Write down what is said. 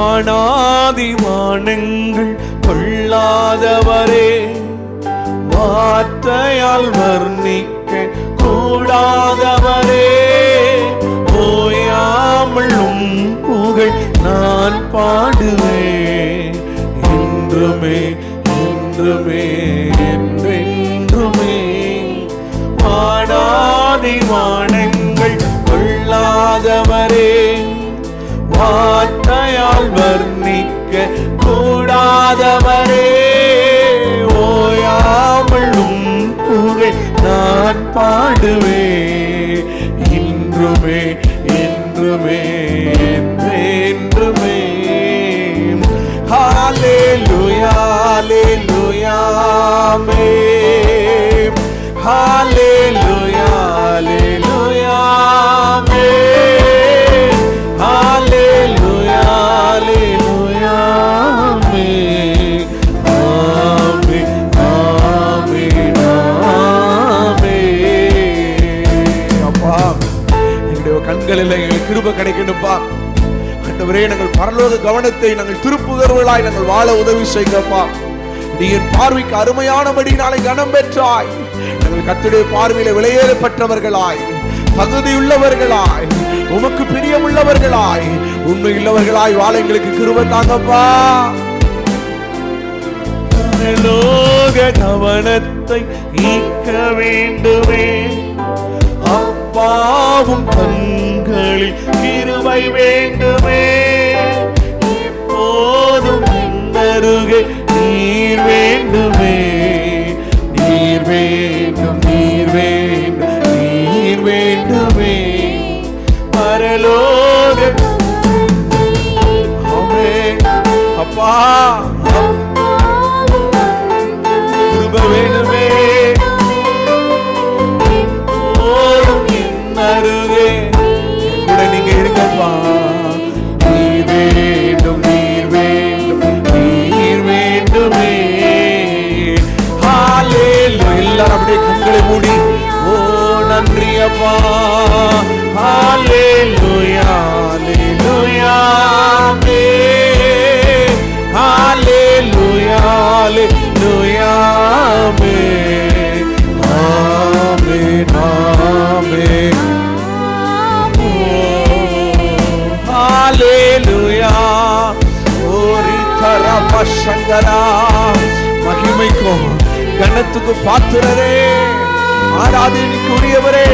வானாதி வானங்கள் கொள்ளாதவரே, வார்த்தையால் வர்ணிக்க கூடாதவரே, ஓயாமல் உம் புகழ் நான் பாடுவேன் என்றுமே என்றுமே என்றென்றுமே. வானாதி வானங்கள் கொள்ளாதவரே, வார்த்தையால் வர்ணிக்க கூடாதவரே, ஓயாமல் உம் புகழ் நான் பாடுவேன் இன்றுமே என்றுமே என்றுமே. ஹல்லேலூயா ஹல்லேலூயா ஆமென். ஹல்லேலூயா ஹல்லேலூயா ஆமென். ஹல்லேலூயா ஹல்லேலூயா ஆமென். ஆமென் ஆமென் ஆமென். அப்பா, எங்களுடைய கண்களில் எங்களுக்கு கிருபை கிடைக்கணும்பா. ஆண்டவரே, நாங்கள் பரலோக கவனத்தை நாங்கள் திருப்புகர்வர்களாய் நாங்கள் வாழ உதவி செய்யுங்கப்பா. நீ என் பார்வைக்கு அருமையானபடி நாளை கனம் பெற்றாய். நாங்கள் கர்த்தருடைய பார்வையில விலையேறப்பட்டவர்களாய், தகுதியுள்ளவர்களாய், உமக்கு பிரியமுள்ளவர்களாய், உண்மையுள்ளவர்களாய் வாழ எங்களுக்கு கிருபை தாங்கப்பா. லோக கவனத்தை ஈர்க்க வேண்டுமே, அப்பாவும் கண்களில் கிருபை வேண்டுமே, எப்போதும் அருகே நீர் வேண்டுமே, நீர் வேண்டும் நீர் வேண்டும் நீர் வேண்டுமே. பரலோக அப்பா கிருபை வேண்டுமே, எப்போதும் என் அருகே கூட நீங்க இருக்கப்பா. நீர் வேண்டும் நீர் வேண்டும் நீர் வேண்டுமே. ஹல்லேலூயா. எல்லாரும் அப்படியே கண்களை மூடி ஓ நன்றி அப்பா. ஹல்லேலூயா ஹல்லேலூயா ஆமென். ஹல்லேலூயா ஹல்லேலூயா ஆமென். ஆமென் ஆமென். ஹல்லேலூயா. ஓரி தரப சங்கரா. மகிமைக்கும் கனத்துக்கு பாத்திரரே, ஆராதனைக்கு உரியவரே.